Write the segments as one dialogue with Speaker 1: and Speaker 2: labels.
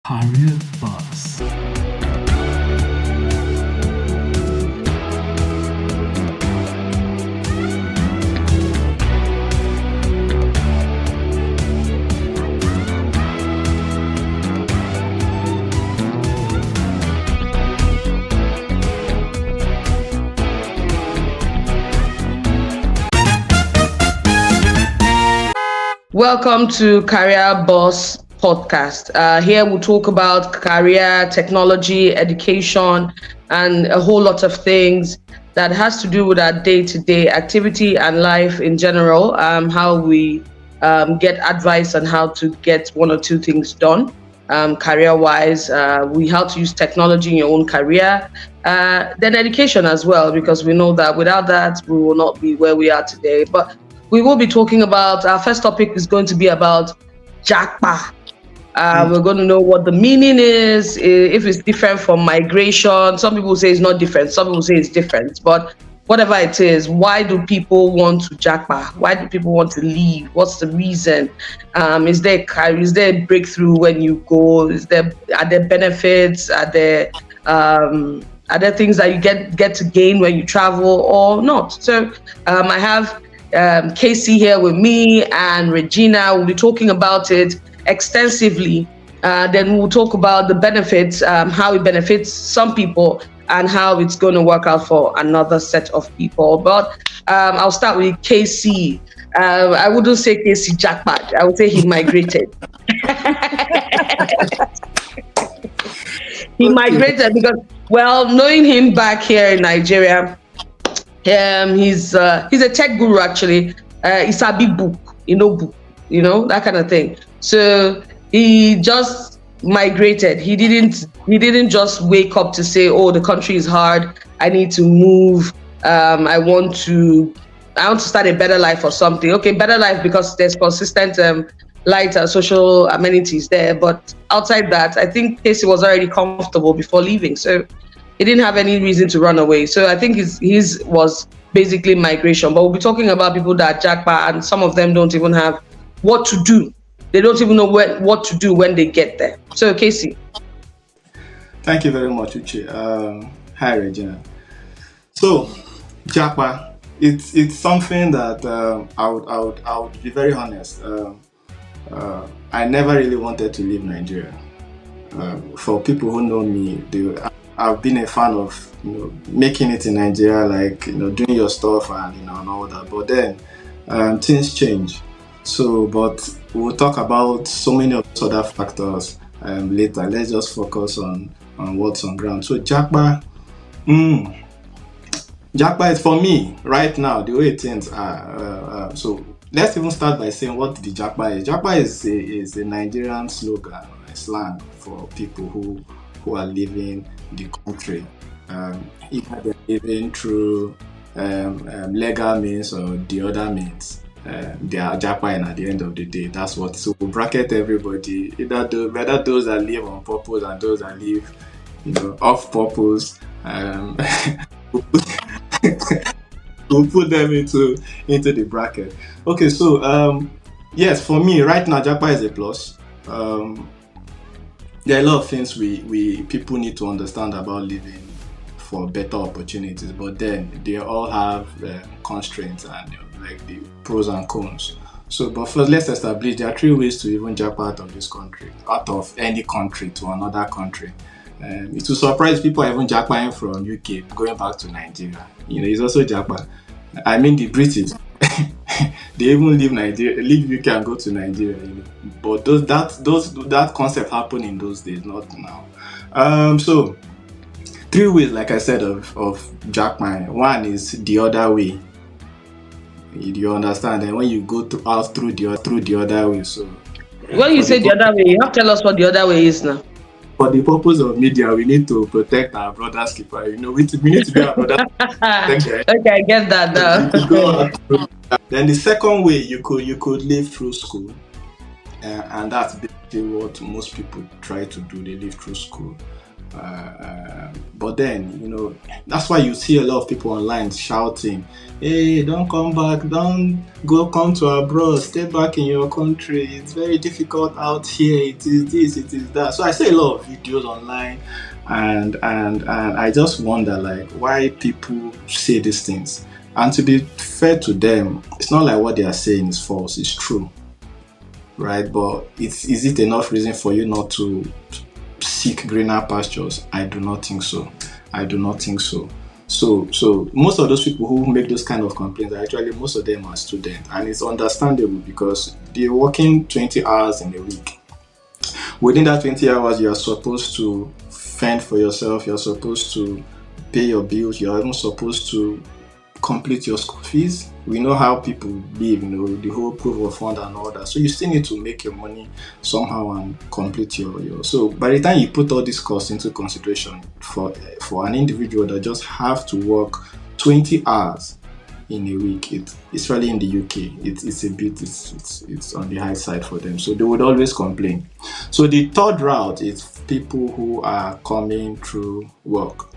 Speaker 1: Career Bus.
Speaker 2: Welcome to Career Boss Podcast. Here we'll talk about career, technology, education, and a whole lot of things that has to do with our day-to-day activity and life in general. How we get advice on how to get one or two things done. Career-wise, we how to use technology in your own career, then education as well, because we know that without that we will not be where we are today. But we will be talking about, our first topic is going to be about Japa. We're going to know what the meaning is, if it's different from migration. Some people say it's not different, some people say it's different. But whatever it is, why do people want to Japa? Why do people want to leave? What's the reason? Is there a breakthrough when you go? Are there benefits? Are there things that you get to gain when you travel or not? So I have Casey here with me and Regina. We'll be talking about it extensively. Then we'll talk about the benefits, how it benefits some people and how it's going to work out for another set of people. But I'll start with Casey. I wouldn't say Casey jackpot. I would say he migrated. He migrated because, well, knowing him back here in Nigeria, he's a tech guru actually. He's a big book, that kind of thing. So he just migrated. He didn't just wake up to say, oh, the country is hard, I need to move. I want to start a better life or something. Okay, better life because there's consistent lighter social amenities there. But outside that, I think Casey was already comfortable before leaving. So he didn't have any reason to run away. So I think his was basically migration. But we'll be talking about people that jackpot, and some of them don't even have what to do. They don't even know what to do when they get there. So Casey.
Speaker 3: Thank you very much, Uche. Hi, Regina. So, Japa, it's something that I would be very honest. I never really wanted to leave Nigeria. For people who know me, I've been a fan of making it in Nigeria, like doing your stuff and and all that. But then things change. So, but we'll talk about so many of those other factors later. Let's just focus on what's on ground. So Japa is for me right now the way things are. So let's even start by saying what the Japa is. Japa is a Nigerian slogan, a slang for people who are leaving the country, either they're living through legal means or the other means. They are Japan at the end of the day. That's what. So we bracket everybody, whether those that live on purpose and those that live, off purpose. We'll put them into the bracket. Okay, so yes, for me right now, Japan is a plus. There are a lot of things we people need to understand about living for better opportunities, but then they all have constraints and like the pros and cons. So, but first, let's establish there are three ways to even jump out of this country, out of any country to another country. It will surprise people even jackpotting from UK going back to Nigeria. It's also Japan. I mean, the British, they even leave UK and go to Nigeria. But that concept happened in those days, not now. So three ways, like I said, of jackpotting. One is the other way. You understand? And when you go out through the other way, so
Speaker 2: when you say the other way, you have to tell us what the other way is now.
Speaker 3: For the purpose of media, we need to protect our brother's keeper. We need to be our brother's keeper.
Speaker 2: Okay, I get that now.
Speaker 3: Then the second way, you could live through school, and that's basically what most people try to do. They live through school. But then, that's why you see a lot of people online shouting, "Hey, don't come back, don't come to abroad, stay back in your country. It's very difficult out here. It is this, it is that." So I see a lot of videos online, and I just wonder like why people say these things. And to be fair to them, it's not like what they are saying is false, it's true. Right? But is it enough reason for you not to seek greener pastures? I do not think so. So most of those people who make those kind of complaints, actually most of them are students, and it's understandable because they're working 20 hours in a week. Within that 20 hours, you are supposed to fend for yourself, you're supposed to pay your bills, you're even supposed to complete your school fees. We know how people live, the whole proof of fund and all that. So you still need to make your money somehow and complete your. So by the time you put all these costs into consideration for an individual that just have to work 20 hours in a week, especially in the UK, it's on the high side for them. So they would always complain. So the third route is people who are coming through work.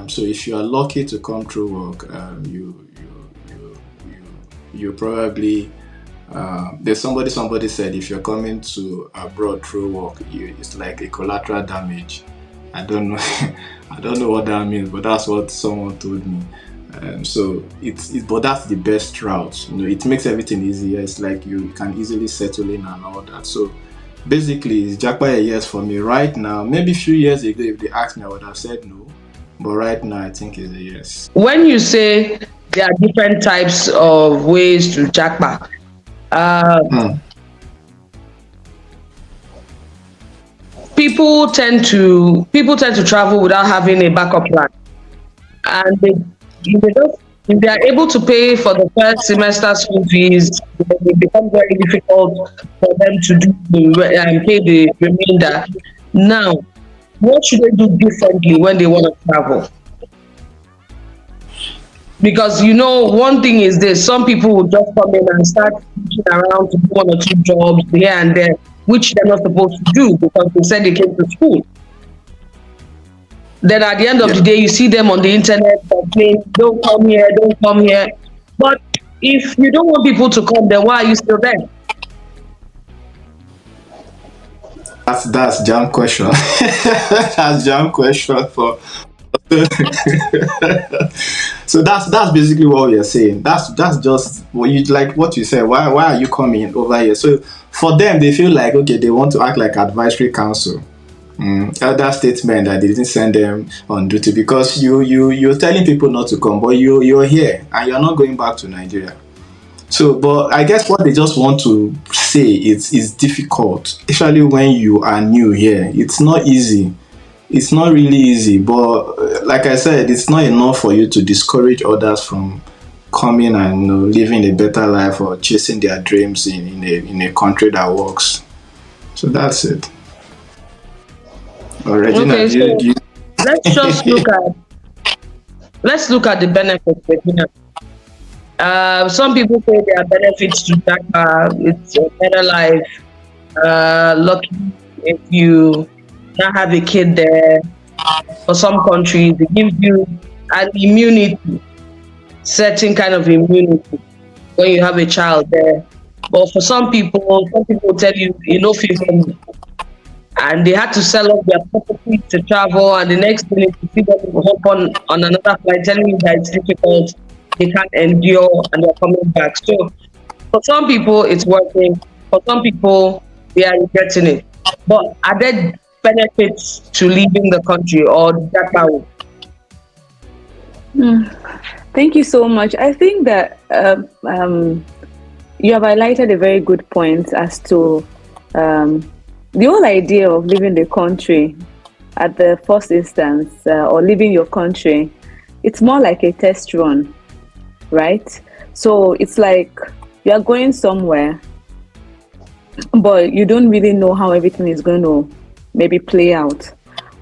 Speaker 3: So if you are lucky to come through work, you probably there's somebody said if you're coming to abroad through work, it's like a collateral damage. I don't know what that means, but that's what someone told me. So but that's the best route. It makes everything easier. It's like you can easily settle in and all that. So basically, it's Japa a yes for me right now. Maybe a few years ago, if they asked me, I would have said no. But right now, I think it's a yes.
Speaker 2: When you say there are different types of ways to Japa, people tend to travel without having a backup plan, and if they are able to pay for the first semester school fees, it becomes very difficult for them to pay the remainder. Now, what should they do differently when they want to travel? Because one thing is this: some people will just come in and start looking around to do one or two jobs here and there, which they're not supposed to do because they said they came to school. Then at the end of the day, you see them on the internet saying, "Don't come here, don't come here." But if you don't want people to come, then why are you still there?
Speaker 3: That's jam question. That's jam question for. So that's basically what we are saying. That's just what you said. Why are you coming over here? So for them, they feel like okay, they want to act like advisory council. Elder statement that they didn't send them on duty because you're telling people not to come, but you're here and you're not going back to Nigeria. So, but I guess what they just want to say is difficult, especially when you are new here. It's not easy. It's not really easy, but like I said, it's not enough for you to discourage others from coming and living a better life or chasing their dreams in a country that works. So that's it. Regina,
Speaker 2: Okay, so let's just look at the benefits. Some people say there are benefits to Japa. It's a better life. Lucky if you not have a kid there. For some countries, it gives you an immunity, certain kind of immunity when you have a child there. But for some people tell you, feel and they had to sell off their property to travel, and the next minute you see them hop on another flight telling you that it's difficult, they can't endure, and they're coming back. So for some people it's working, for some people they are regretting it. But are there benefits to leaving the country or that?
Speaker 1: Thank you so much. I think that you have highlighted a very good point as to the whole idea of leaving the country at the first instance or leaving your country. It's more like a test run, right? So it's like you're going somewhere, but you don't really know how everything is going to maybe play out.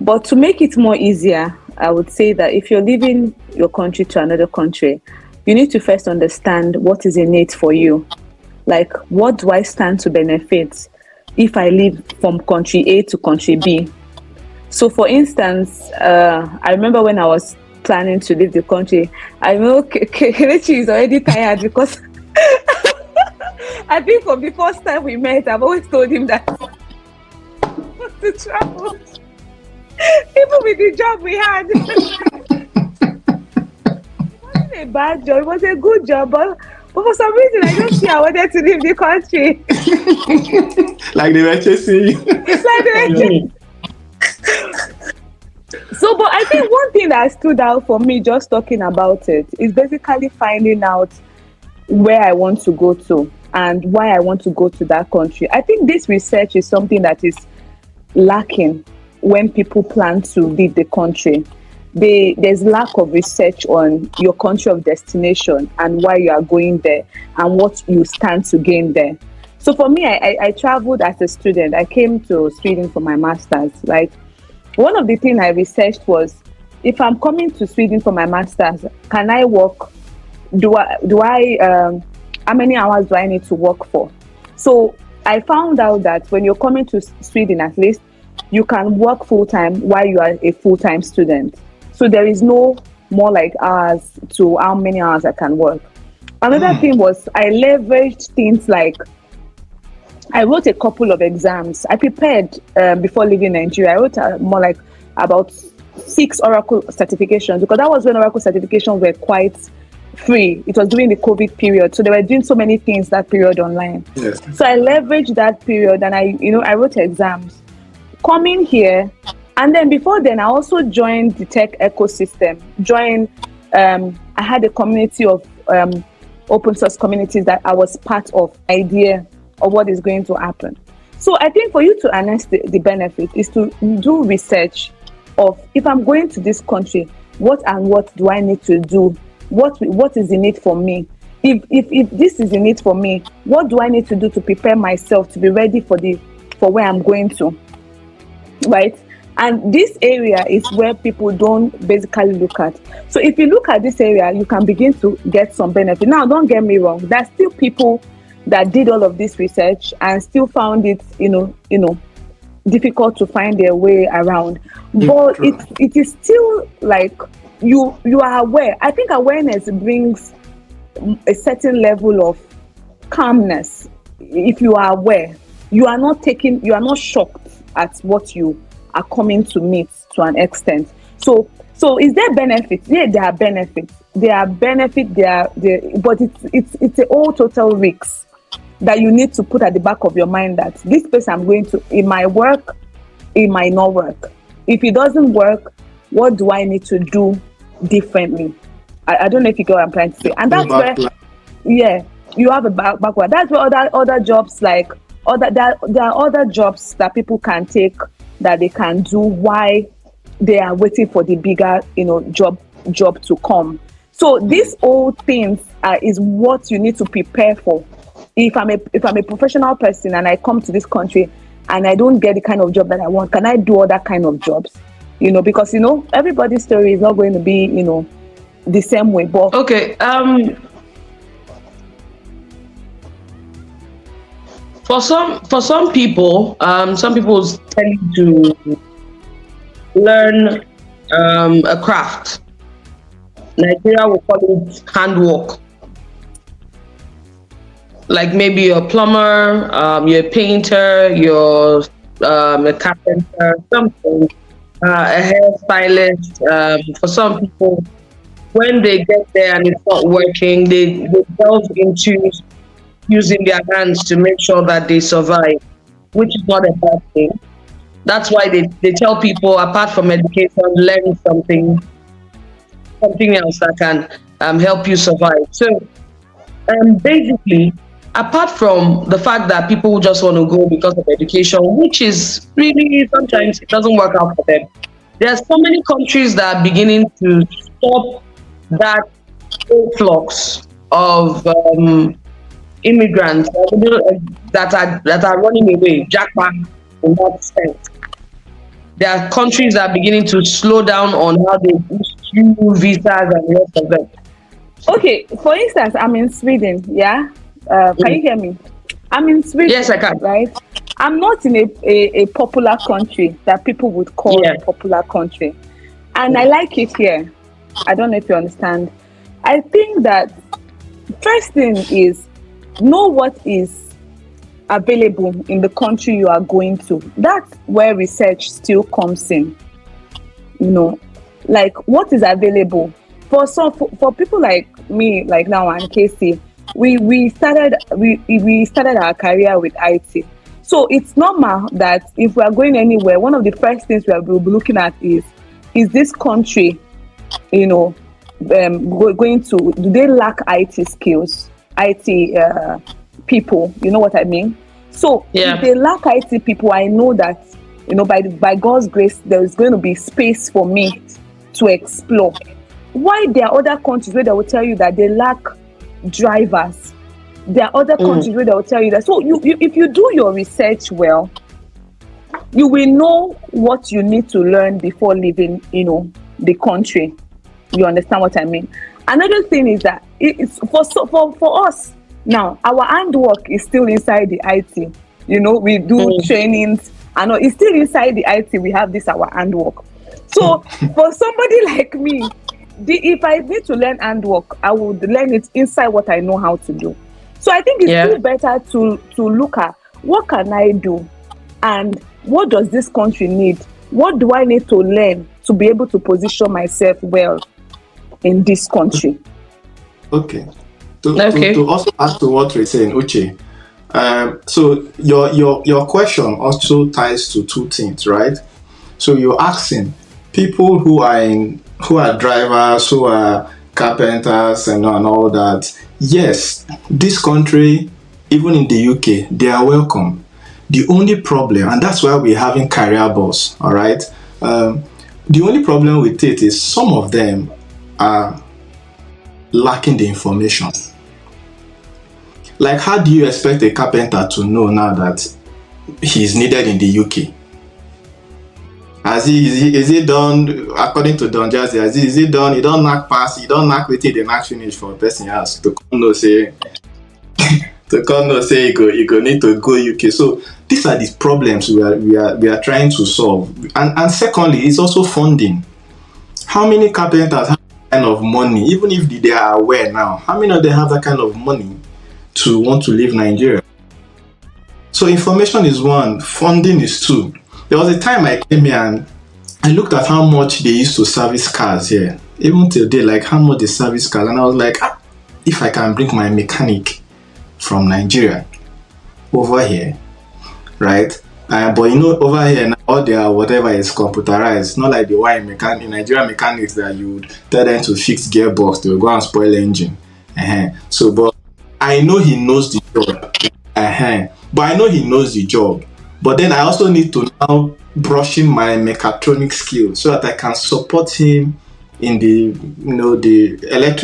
Speaker 1: But to make it more easier, I would say that if you're leaving your country to another country, you need to first understand what is in it for you. Like, what do I stand to benefit if I leave from country A to country B? So, for instance, I remember when I was planning to leave the country, I know Kelechi is already tired because I think from the first time we met, I've always told him that I want to travel. Even with the job we had, it wasn't a bad job, it was a good job, but for some reason, I just feel I wanted to leave the country.
Speaker 3: Like they were chasing you.
Speaker 1: So, but I think one thing that stood out for me just talking about it is basically finding out where I want to go to and why I want to go to that country. I think this research is something that is lacking when people plan to leave the country. There's lack of research on your country of destination and why you are going there and what you stand to gain there. So for me, I traveled as a student. I came to Sweden for my master's, right? One of the things I researched was, if I'm coming to Sweden for my master's, can I work? How many hours do I need to work for? So I found out that when you're coming to Sweden, at least, you can work full-time while you are a full-time student. So there is no more like hours to how many hours I can work. Another thing was I leveraged things like, I wrote a couple of exams. I prepared before leaving Nigeria. I wrote more like about 6 Oracle certifications, because that was when Oracle certifications were quite free. It was during the COVID period. So they were doing so many things that period online.
Speaker 3: Yes.
Speaker 1: So I leveraged that period and I wrote exams. Coming here, and then before then, I also joined the tech ecosystem. I had a community of open source communities that I was part of. Idea of what is going to happen. So I think for you to harness the benefit is to do research of, if I'm going to this country, what do I need to do? What is the need for me? If this is the need for me, what do I need to do to prepare myself to be ready for where I'm going to, right? And this area is where people don't basically look at. So if you look at this area, you can begin to get some benefit. Now, don't get me wrong. There's still people that did all of this research and still found it, difficult to find their way around. But it is still like you are aware. I think awareness brings a certain level of calmness. If you are aware, you are not shocked at what you are coming to meet to an extent. So is there benefits? Yeah, there are benefits. But it's a all total risk that you need to put at the back of your mind, that this place I'm going to, it might work, it might not work. If it doesn't work, what do I need to do differently? I don't know if you get what I'm trying to say. And that's where, you have a backward. That's where other jobs there are other jobs that people can take that they can do while they are waiting for the bigger, job to come. So these old things is what you need to prepare for. If I'm a professional person and I come to this country and I don't get the kind of job that I want, can I do other kind of jobs? Because everybody's story is not going to be the same way. But
Speaker 2: okay, for some people, some people tend to learn a craft. Nigeria will call it handwork. Like maybe you're a plumber, you're a painter, you're a carpenter, something, a hairstylist. For some people, when they get there and it's not working, they delve into using their hands to make sure that they survive, which is not a bad thing. That's why they tell people, apart from education, learn something else that can help you survive. So basically, apart from the fact that people just want to go because of education, which is really, sometimes it doesn't work out for them, there are so many countries that are beginning to stop that influx of immigrants that are running away, Japa in that sense. There are countries that are beginning to slow down on how they issue visas and the rest of them.
Speaker 1: Okay, for instance, I'm in Sweden, yeah? Can you hear me? I'm in Sweden.
Speaker 2: Yes, I can.
Speaker 1: Right? I'm not in a popular country that people would call a popular country. And I like it here. I don't know if you understand. I think that first thing is know what is available in the country you are going to. That's where research still comes in. You know, like what is available. For people like me, like now and Casey, we started our career with IT. So it's normal that if we are going anywhere, one of the first things we'll be looking at is this country, you know, going to, do they lack IT skills, IT people? You know what I mean? So if they lack IT people, I know that, you know, by God's grace, there is going to be space for me to explore. Why there are other countries where they will tell you that they lack drivers? There are other countries where they will tell you that. So if you do your research well, you will know what you need to learn before leaving, you know, the country. You understand what I mean? Another thing is that it's for us now, our handwork is still inside the IT. You know, we do trainings. I know it's still inside the IT. We have this our handwork. So for somebody like me, if I need to learn handwork, I would learn it inside what I know how to do. So I think it's still better to look at what can I do and what does this country need? What do I need to learn to be able to position myself well in this country?
Speaker 3: Okay. To also add to what we're saying, Uche, so your question also ties to two things, right? So you're asking people who are drivers, who are carpenters and all that. Yes, this country, even in the UK, they are welcome. The only problem, and that's why we're having career bus, all right? The only problem with it is some of them are lacking the information. Like, how do you expect a carpenter to know now that he's needed in the UK? Is he done, according to Don Jazzy, is he done, he don't knock pass, he don't knock with it, the knock finish for a person else to come no say, you go need to go UK. So these are the problems we are trying to solve. And secondly, it's also funding. How many carpenters have that kind of money, even if they are aware now, how many of them have that kind of money to want to leave Nigeria? So information is one, funding is two. There was a time I came here and I looked at how much they used to service cars here. Even today, like how much they service cars. And I was like, if I can bring my mechanic from Nigeria over here, right? But you know, over here, now, all their whatever is computerized. Not like the one in Nigerian mechanics that you would tell them to fix gearbox, they will go and spoil engine. So, but I know he knows the job. But I know he knows the job. But then I also need to now brushing my mechatronic skills so that I can support him in the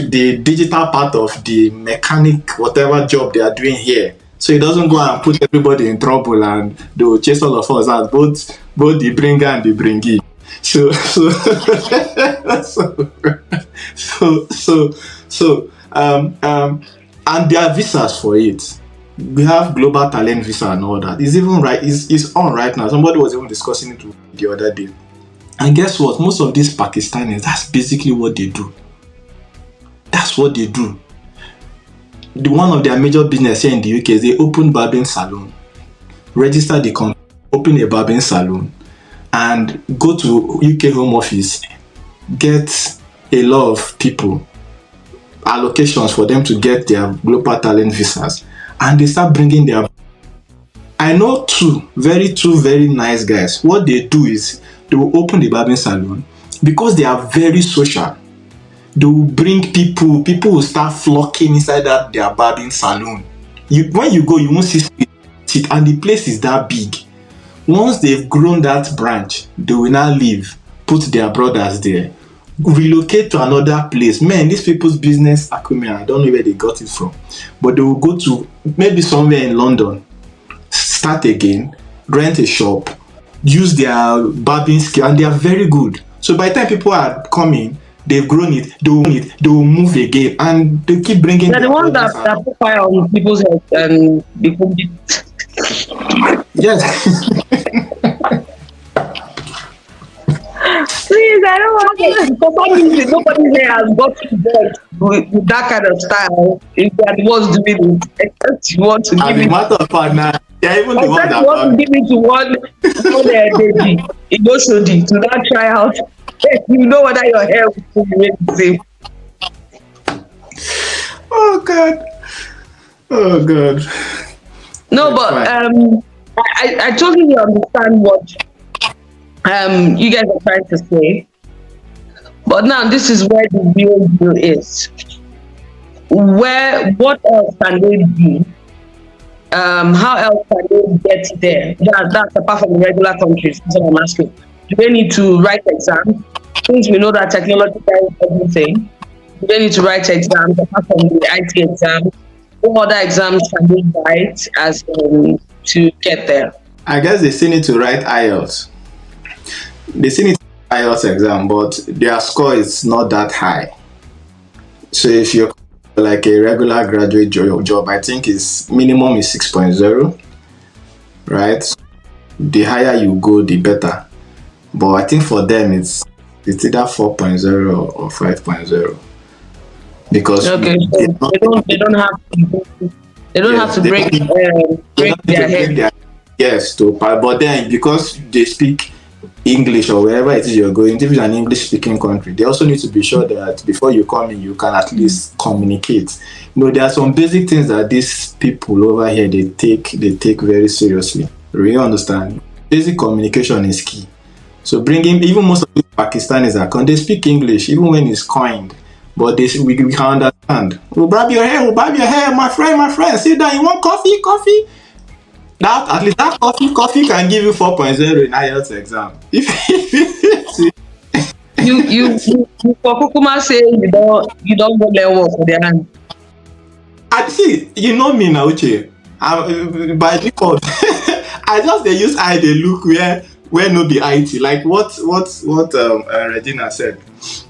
Speaker 3: the digital part of the mechanic, whatever job they are doing here. So he doesn't go and put everybody in trouble and they will chase all of us as both the bringer and the bringee. And there are visas for it. We have global talent visa and all that. It's even right. It's on right now. Somebody was even discussing it the other day. And guess what? Most of these Pakistanis, that's basically what they do. That's what they do. One of their major business here in the UK is they open barbering salon, register the company, open a barbering salon, and go to UK Home Office, get a lot of people, allocations for them to get their global talent visas. And they start bringing their... I know two very nice guys. What they do is they will open the barbering salon because they are very social. They will bring people will start flocking inside their barbering salon. When you go, you won't see it, and the place is that big. Once they've grown that branch, they will now leave, put their brothers there, relocate to another place. Man, these people's business acumen, I don't know where they got it from, but they will go to maybe somewhere in London, start again, rent a shop, use their barbering skill, and they are very good. So by the time people are coming, they've grown it, they will move again, and they keep bringing...
Speaker 2: They're the ones that put fire on people's heads and become...
Speaker 3: Yes.
Speaker 1: Please, I don't want
Speaker 2: For some reason, nobody here has gotten bored with that kind of style. If they are the ones doing it, except you want to give
Speaker 3: As a
Speaker 2: it,
Speaker 3: matter of fact, now they're even the ones
Speaker 2: except you
Speaker 3: that
Speaker 2: want to
Speaker 3: love
Speaker 2: give it to one baby, emotionally, to not try out. You know whether your hair will remain the same.
Speaker 3: Oh God. Oh God.
Speaker 2: No,
Speaker 3: It's
Speaker 2: but
Speaker 3: fine.
Speaker 2: I totally understand what you guys are trying to say. But now this is where the real deal is. Where what else can they do? How else can they get there? That's apart from the regular countries. That's what I'm asking. Do they need to write exams? Since we know that technology is everything, do they need to write exams apart from the IT exams? What other exams can they write as to get there?
Speaker 3: I guess they still need to write IELTS. They still need to write IELTS exam, but their score is not that high. So if you're like a regular graduate job, I think is minimum is 6.0, right? The higher you go, the better. But I think for them it's either 4.0 or 5.0 because
Speaker 2: Okay, so they don't have to
Speaker 3: yes, they
Speaker 2: break
Speaker 3: don't need, they don't need
Speaker 2: their
Speaker 3: to break
Speaker 2: head.
Speaker 3: their yes to but then because they speak English or wherever it is you're going, if it's an English speaking country, they also need to be sure that before you come in, you can at least communicate. There are some basic things that these people over here they take very seriously. Really understand? Basic communication is key. So bringing even most of the Pakistanis are they speak English even when it's coined, but we can understand. We'll grab your hair, my friend. Sit down. You want coffee? That at least that coffee can give you 4.0 in IELTS exam. If
Speaker 2: You for Kukuma say you don't go there work for their hand.
Speaker 3: I see, you know me now, Uche. By default, I just they use eye they look where no be IT. Like what Regina said.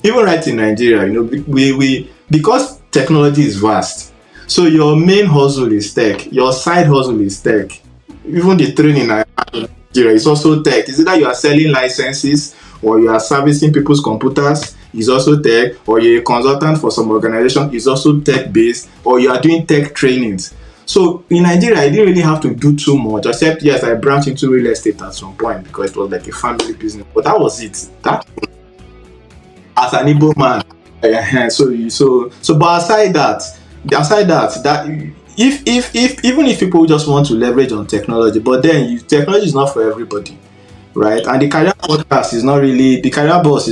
Speaker 3: Even right in Nigeria, we because technology is vast. So your main hustle is tech. Your side hustle is tech. Even the training I have in Nigeria is also tech. Is either you are selling licenses or you are servicing people's computers is also tech, or you're a consultant for some organization is also tech based, or you are doing tech trainings. So in Nigeria, I didn't really have to do too much, except yes, I branched into real estate at some point because it was like a family business. But that was it. That as an Igbo man. But aside that if even if people just want to leverage on technology, but then technology is not for everybody, right? And the career boss is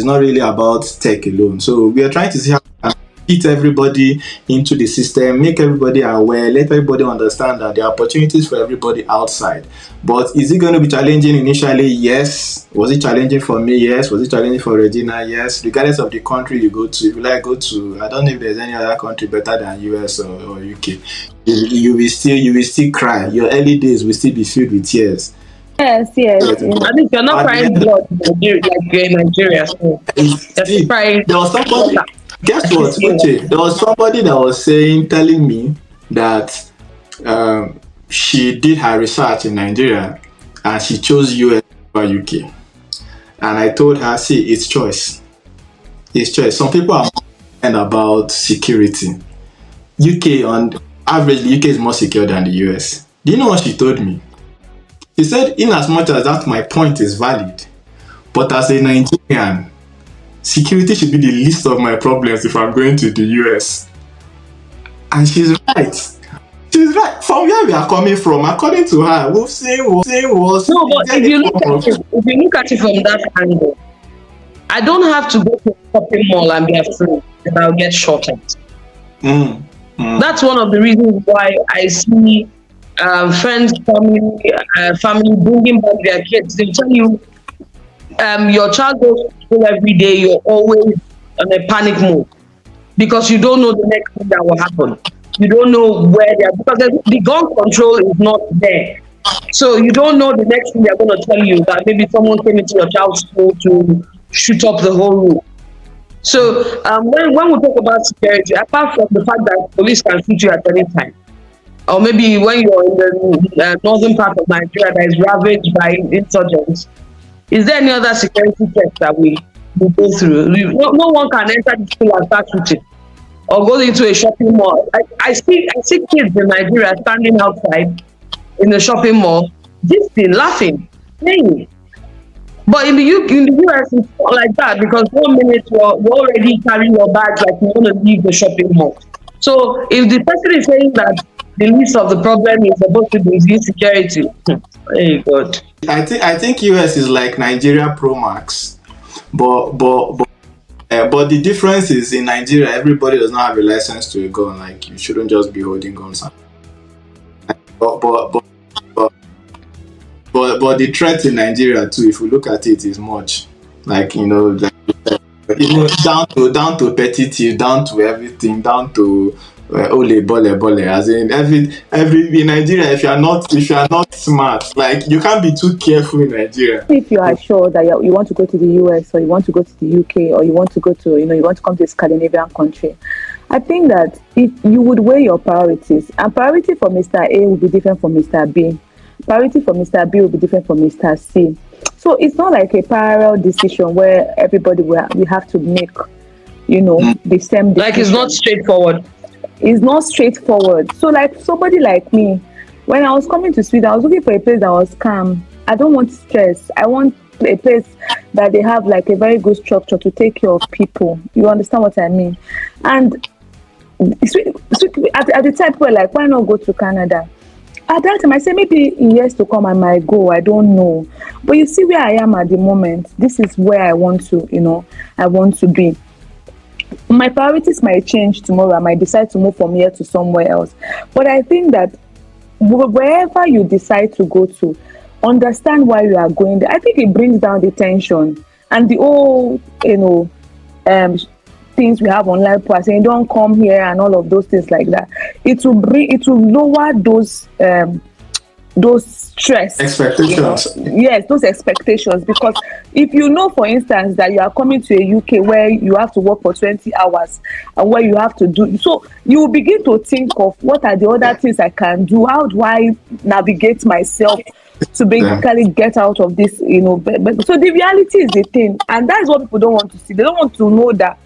Speaker 3: not really about tech alone. So we are trying to see how we can fit everybody into the system, make everybody aware, let everybody understand that there are opportunities for everybody outside. But is it going to be challenging initially? Yes. Was it challenging for me? Yes. Was it challenging for Regina? Yes. Regardless of the country you go to, if you like go to, I don't know if there's any other country better than US or UK. You will still cry. Your early days will still be filled with tears.
Speaker 1: yes, yes,
Speaker 3: But
Speaker 1: yes.
Speaker 2: At least you're not
Speaker 3: at the
Speaker 2: crying
Speaker 3: end,
Speaker 2: blood in Nigeria, like you're in Nigeria, so you're still
Speaker 3: see,
Speaker 2: crying
Speaker 3: there was somebody.
Speaker 2: water.
Speaker 3: Guess
Speaker 2: At
Speaker 3: what,
Speaker 2: least you
Speaker 3: Uche? There was somebody that was telling me that she did her research in Nigeria and she chose US over UK. And I told her, see, it's choice. It's choice. Some people are concerned about security. UK on average, the UK is more secure than the US. Do you know what she told me? She said, in as much as that my point is valid, but as a Nigerian, security should be the least of my problems if I'm going to the US. And she's right. She's right. From where we are coming from, according to her, we've seen was
Speaker 2: No, but if you look at it from that angle, I don't have to go to a shopping mall and be afraid that I'll get shot at. That's one of the reasons why I see friends coming, family bringing back their kids. They tell you, your child goes to school every day. You're always on a panic mode because you don't know the next thing that will happen. You don't know where they are because the gun control is not there. So you don't know the next thing they're going to tell you that maybe someone came into your child's school to shoot up the whole room. So when we talk about security, apart from the fact that police can shoot you at any time, or maybe when you're in the northern part of Nigeria that is ravaged by insurgents, is there any other security check that we go through? No one can enter the school and start shooting or go into a shopping mall. I see kids in Nigeria standing outside in the shopping mall, this thing laughing, playing. But in the US, it's not like that because 1 minute you're already carrying your bags like you want to leave the shopping mall. So if the person is saying that the least of the problem is supposed to be insecurity, hey God.
Speaker 3: I think US is like Nigeria Pro Max, but the difference is in Nigeria everybody does not have a license to a gun. Like you shouldn't just be holding guns. But but but but, but the threat in Nigeria too, if you look at it, is much. Like like even down to petty thief, down to everything, down to ole bole, as in every in Nigeria, if you are not smart, like you can't be too careful in Nigeria.
Speaker 1: If you are sure that you want to go to the US or you want to go to the UK or you want to go to you want to come to a Scandinavian country, I think that if you would weigh your priorities, and priority for Mr. A will be different from Mr. B, priority for Mr. B will be different from Mr. C. So it's not like a parallel decision where everybody we have to make, the same decision.
Speaker 2: Like it's not straightforward.
Speaker 1: It's not straightforward. So like somebody like me, when I was coming to Sweden, I was looking for a place that was calm. I don't want stress. I want a place that they have like a very good structure to take care of people. You understand what I mean? And at the time, people were like, why not go to Canada? At that time, I said maybe in years to come I might go. I don't know. But you see where I am at the moment. This is where I want to, I want to be. My priorities might change tomorrow. I might decide to move from here to somewhere else. But I think that wherever you decide to go to, understand why you are going there. I think it brings down the tension and the old, things we have online, saying don't come here and all of those things like that. It will lower those stress
Speaker 3: Expectations.
Speaker 1: Yes, those expectations, because if for instance that you are coming to a UK where you have to work for 20 hours and where you have to do, so you will begin to think of what are the other things I can do, how do I navigate myself to basically get out of this, so the reality is the thing, and that's what people don't want to see. They don't want to know that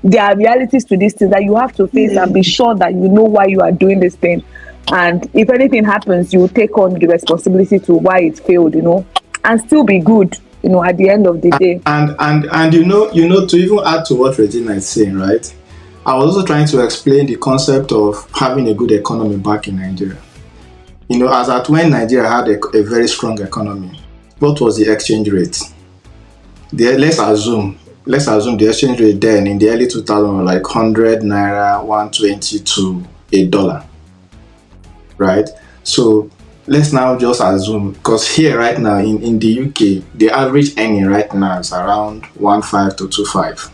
Speaker 1: there are realities to these things that you have to face and be sure that you know why you are doing this thing. And if anything happens, you take on the responsibility to why it failed, and still be good, at the end of the day.
Speaker 3: And to even add to what Regina is saying, right? I was also trying to explain the concept of having a good economy back in Nigeria. As at when Nigeria had a very strong economy, what was the exchange rate? Let's assume the exchange rate then in the early 2000s was like 100 naira, 120 to $1. Right? So let's now just assume, because here right now in the UK, the average earning right now is around 1.5 to 2.5.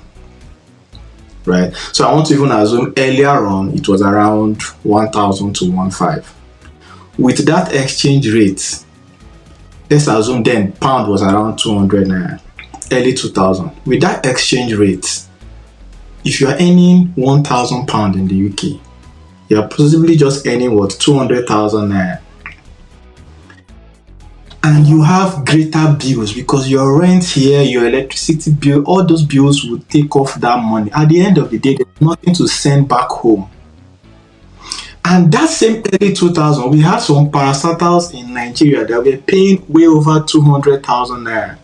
Speaker 3: Right? So I want to even assume earlier on it was around 1,000 to 1.5. With that exchange rate, let's assume then pound was around 200 naira, early 2000. With that exchange rate, if you are earning 1,000 pound in the UK, you are possibly just earning 200,000 naira. And you have greater bills because your rent here, your electricity bill, all those bills will take off that money. At the end of the day, there's nothing to send back home. And that same early 2000, we had some parastatals in Nigeria that were paying way over 200,000 naira.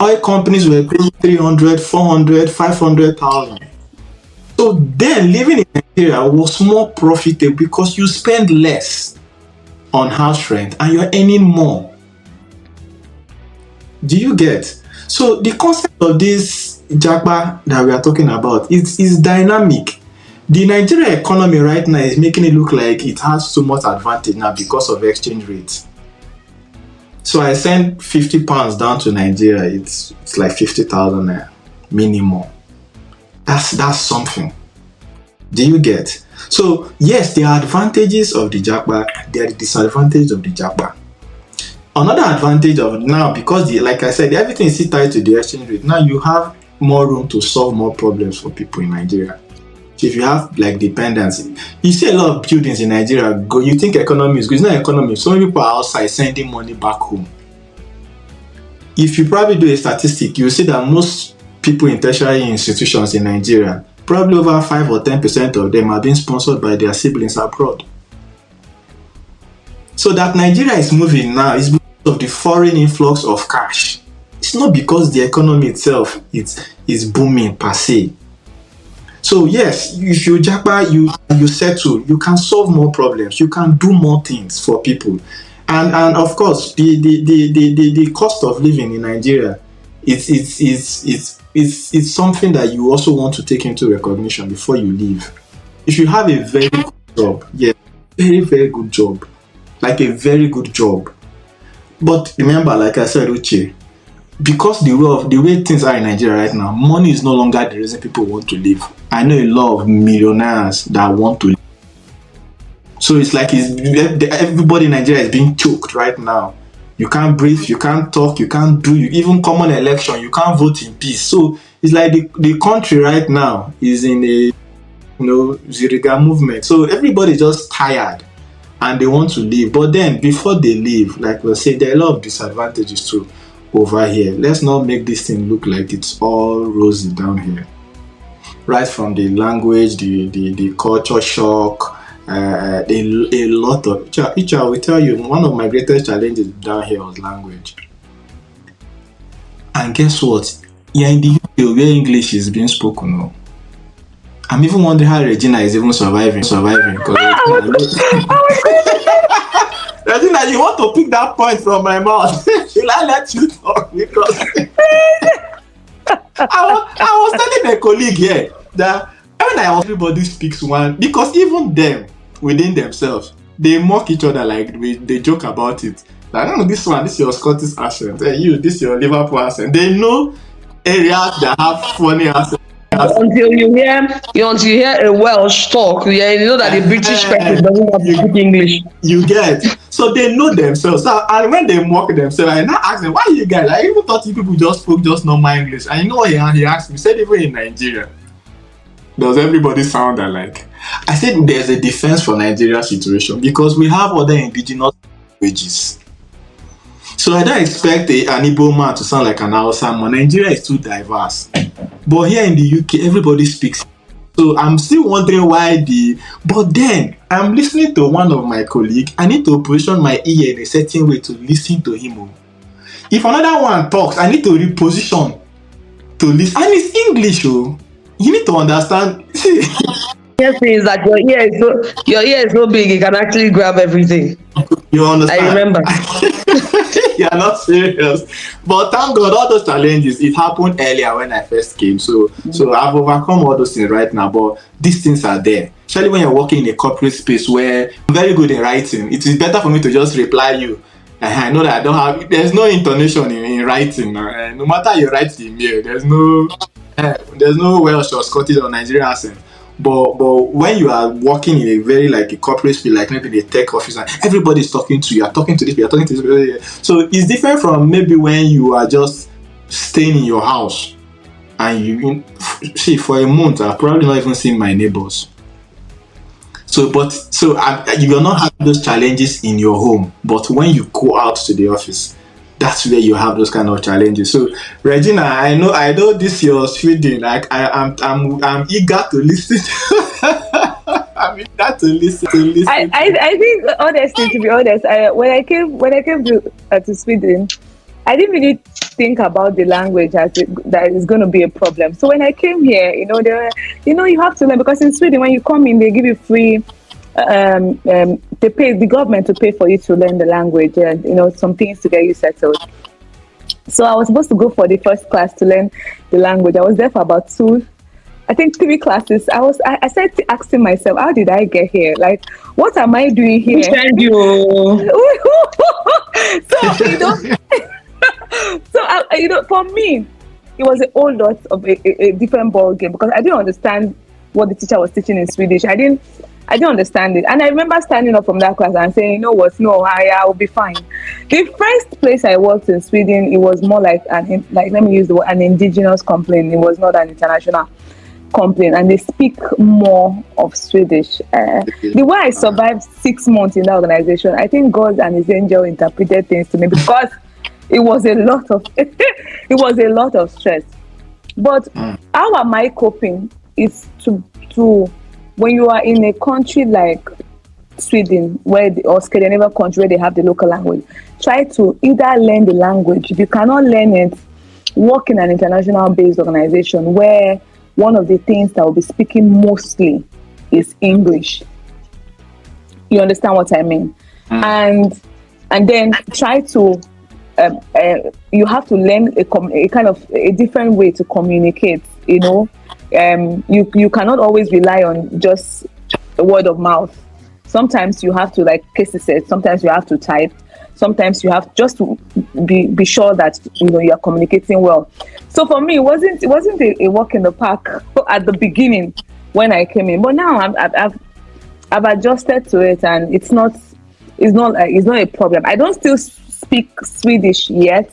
Speaker 3: Oil companies were paying 300, 400, 500,000. So then living in Nigeria was more profitable because you spend less on house rent and you're earning more. Do you get? So the concept of this Japa that we are talking about is dynamic. The Nigerian economy right now is making it look like it has so much advantage now because of exchange rates. So I send £50 down to Nigeria, it's like 50,000 naira minimum. That's something. Do you get? So yes, there are advantages of the Japa, there are disadvantages of the Japa. Another advantage of now, because like I said, everything is tied to the exchange rate. Now you have more room to solve more problems for people in Nigeria. if you have like dependency, you see a lot of buildings in Nigeria go, you think economy is good. It's not economy. So many people are outside sending money back home. If you probably do a statistic, you'll see that most people in tertiary institutions in Nigeria, probably over 5 or 10% of them are being sponsored by their siblings abroad. So that Nigeria is moving now is because of the foreign influx of cash. It's not because the economy itself is booming per se. So yes, if you Japa, you settle, you can solve more problems, you can do more things for people. And of course, the cost of living in Nigeria, it's something that you also want to take into recognition before you leave. If you have a very good job, yeah, very, very good job, like a very good job. But remember, like I said, Uche, because the way things are in Nigeria right now, money is no longer the reason people want to live. I know a lot of millionaires that want to live. So it's like everybody in Nigeria is being choked right now. You can't breathe, you can't talk, you can't do even common election, you can't vote in peace. So it's like the country right now is in a Ziriga movement. So everybody's just tired and they want to leave. But then before they leave, like we'll say, there are a lot of disadvantages too over here. Let's not make this thing look like it's all rosy down here. Right from the language, the culture shock, a lot of each I will tell you, one of my greatest challenges down here was language. And guess what? Yeah, in the UK where English is being spoken now. I'm even wondering how Regina is even surviving. Because Regina, you want to pick that point from my mouth? Should I let you talk? Because I was telling a colleague here that when everybody speaks one, because even them within themselves, they mock each other, like they joke about it. Like, no, this is your Scottish accent. Hey, this is your Liverpool accent. They know areas that have funny accents.
Speaker 2: Until you hear a Welsh talk, yeah, you know that the British person doesn't have to speak English.
Speaker 3: You get, so they know themselves. So, and when they mock themselves, I now ask them, why you guys? I even thought you people just spoke just normal English. And you know what he asked me? He said, even in Nigeria, does everybody sound alike? I said there's a defense for Nigeria's situation because we have other indigenous languages. So I don't expect an Igbo man to sound like an Hausa man. Nigeria is too diverse. But here in the UK, everybody speaks. So I'm still wondering why but then I'm listening to one of my colleagues. I need to position my ear in a certain way to listen to him. If another one talks, I need to reposition to listen. And it's English, oh. You need to understand.
Speaker 2: Yes, is that your ear is so big, you can actually grab everything.
Speaker 3: You understand?
Speaker 2: I remember.
Speaker 3: You're not serious. But thank God, all those challenges, it happened earlier when I first came. So I've overcome all those things right now, but these things are there. Especially when you're working in a corporate space where I'm very good in writing. It is better for me to just reply you. I know that there's no intonation in writing. No matter how you write the email, there's no Welsh or Scottish or Nigerian accent. But when you are working in a very like a corporate space, like maybe the tech office, and everybody's talking to you, you're talking to this, you're talking to this. So it's different from maybe when you are just staying in your house and see for a month, I've probably not even seen my neighbors. So you will not have those challenges in your home, but when you go out to the office, that's where you have those kind of challenges. So Regina, I know this your Sweden. Like I'm eager to listen. I'm eager to listen.
Speaker 1: I think honestly, to be honest, when I came to Sweden, I didn't really think about the language that is going to be a problem. So when I came here, you have to learn, because in Sweden when you come in, they give you free. They pay the government to pay for you to learn the language and some things to get you settled. So I was supposed to go for the first class to learn the language. I was there for about 3 classes. I started asking myself, how did I get here? Like, what am I doing here?
Speaker 2: Thank you.
Speaker 1: For me, it was a whole lot of a different ball game, because I didn't understand what the teacher was teaching in Swedish. I didn't understand it. And I remember standing up from that class and saying, you know what, no, I will be fine. The first place I worked in Sweden, it was more like let me use the word, an indigenous company. It was not an international complain, and they speak more of Swedish. The way I survived 6 months in that organization, I think God and His angel interpreted things to me, because it was a lot of it was a lot of stress. But how am I coping? Is to when you are in a country like Sweden, or Scandinavian country where they have the local language, try to either learn the language. If you cannot learn it, work in an international based organization where one of the things that will be speaking mostly is English. You understand what I mean? And then try to you have to learn a kind of a different way to communicate. You cannot always rely on just the word of mouth. Sometimes you have to, like Casey said, sometimes you have to type. Sometimes you have just to be sure that you are communicating well. So for me, it wasn't a walk in the park at the beginning when I came in, but now I've adjusted to it, and it's not a problem. I don't still speak Swedish yet,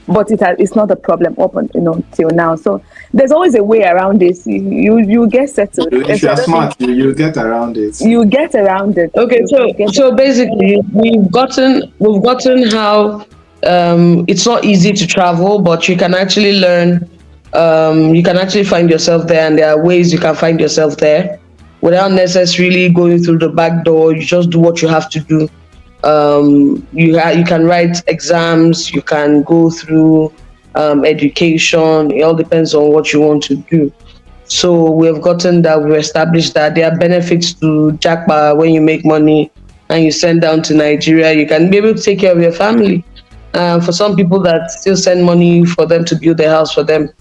Speaker 1: but it's not a problem up till now. So there's always a way around this. You get settled.
Speaker 3: If you are smart, you get around it.
Speaker 1: You get around it.
Speaker 2: Okay, so basically, we've gotten how it's not easy to travel, but you can actually learn. You can actually find yourself there, and there are ways you can find yourself there without necessarily going through the back door. You just do what you have to do. You can write exams. You can go through education. It all depends on what you want to do. So we've established that there are benefits to Japa when you make money and you send down to Nigeria. You can be able to take care of your family. For some people that still send money for them to build a house for them,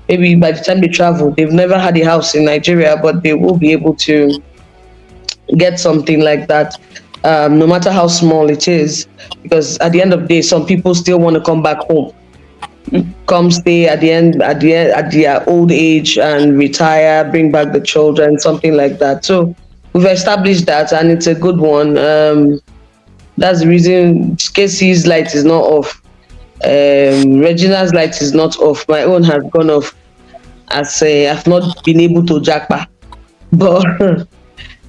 Speaker 2: maybe by the time they travel, they've never had a house in Nigeria, but they will be able to get something like that, no matter how small it is. Because at the end of the day, some people still want to come back home, come stay at their old age and retire, bring back the children, something like that. So we've established that, and it's a good one. That's the reason Casey's light is not off. Regina's light is not off. My own has gone off, as I've not been able to Japa. But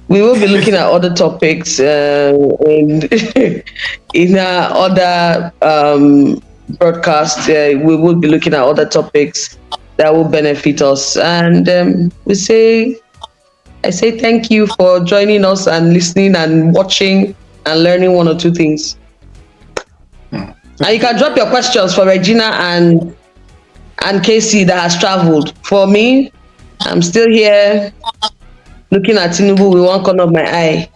Speaker 2: we will be looking at other topics in our other broadcast. We will be looking at other topics that will benefit us. And I say thank you for joining us and listening and watching and learning one or two things. And you can drop your questions for Regina and Casey that has traveled. For me, I'm still here looking at Tinubu with one corner of my eye.